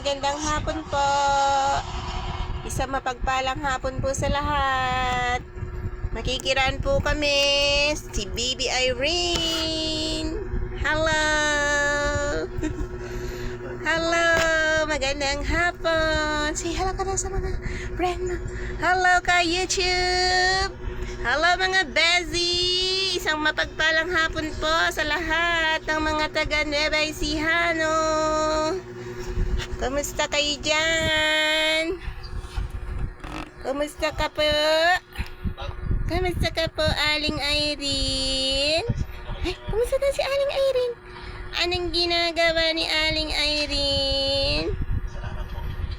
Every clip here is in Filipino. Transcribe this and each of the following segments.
magandang hapon po. Isang mapagpalang hapon po sa lahat. Makikiraan po kami. Si Baby Irene. Hello. Hello. Magandang hapon. Say hello ka na sa mga friend mo. Hello ka YouTube. Hello mga Bezi. Isang mapagpalang hapon po sa lahat ng mga taga Nueva Ecija. Kumusta kayo dyan? Kumusta ka po? Kumusta ka po, Aling Irene? Ay, kumusta na si Aling Irene? Anong ginagawa ni Aling Irene?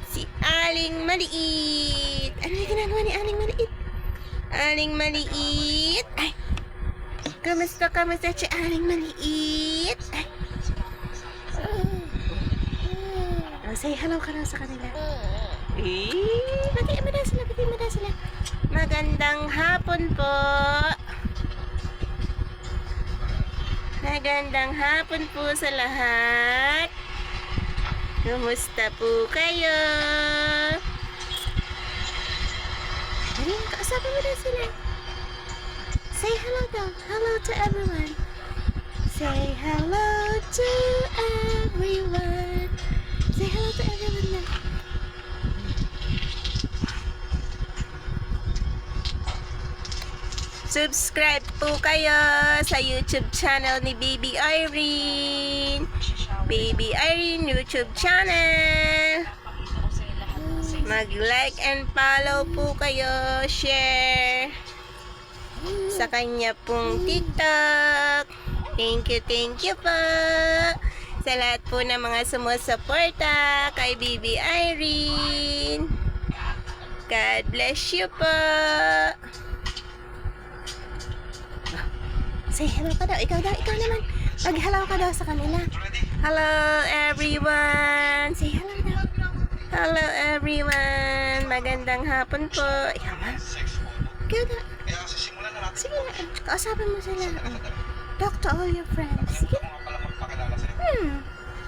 Si Aling Maliit. Ano yung ginagawa ni Aling Maliit? Aling Maliit. Ay, kumusta si Aling Maliit? Ay. Say hello ka na sa kanila. Pati mo na sila. Magandang hapon po. Magandang hapon po sa lahat. Kumusta po kayo? Dali, kausapin mo na sila. Say hello daw. Hello to everyone. Say hello to everyone. Say hello to everyone na. Subscribe po kayo sa YouTube channel ni Baby Irene. Baby Irene YouTube channel. Mag-like and follow po kayo. Share sa kanya pong TikTok. Thank you po sa lahat po ng mga sumusuporta kay Baby Irene. God bless you po. Say hello ka daw. Ikaw naman. Mag-hello ka daw sa kanila. Hello everyone. Say hello daw. Hello everyone. Magandang hapon po. Ikaw ba? Ikaw daw. Sige na. Kausapin mo sila. Talk to all your friends. Sige.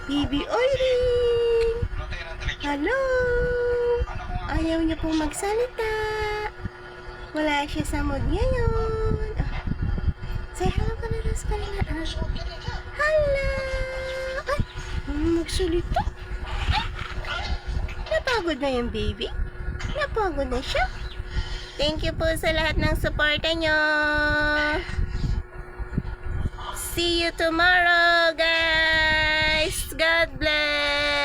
Baby Irene. Hello. Ayaw niya pong magsalita. Wala siya sa mood ngayon. Say hello ka na sa kanila. Hello. Ay, magsalita. Napagod na yung baby. Napagod na siya. Thank you po sa lahat ng suporta nyo. See you tomorrow, guys. God bless.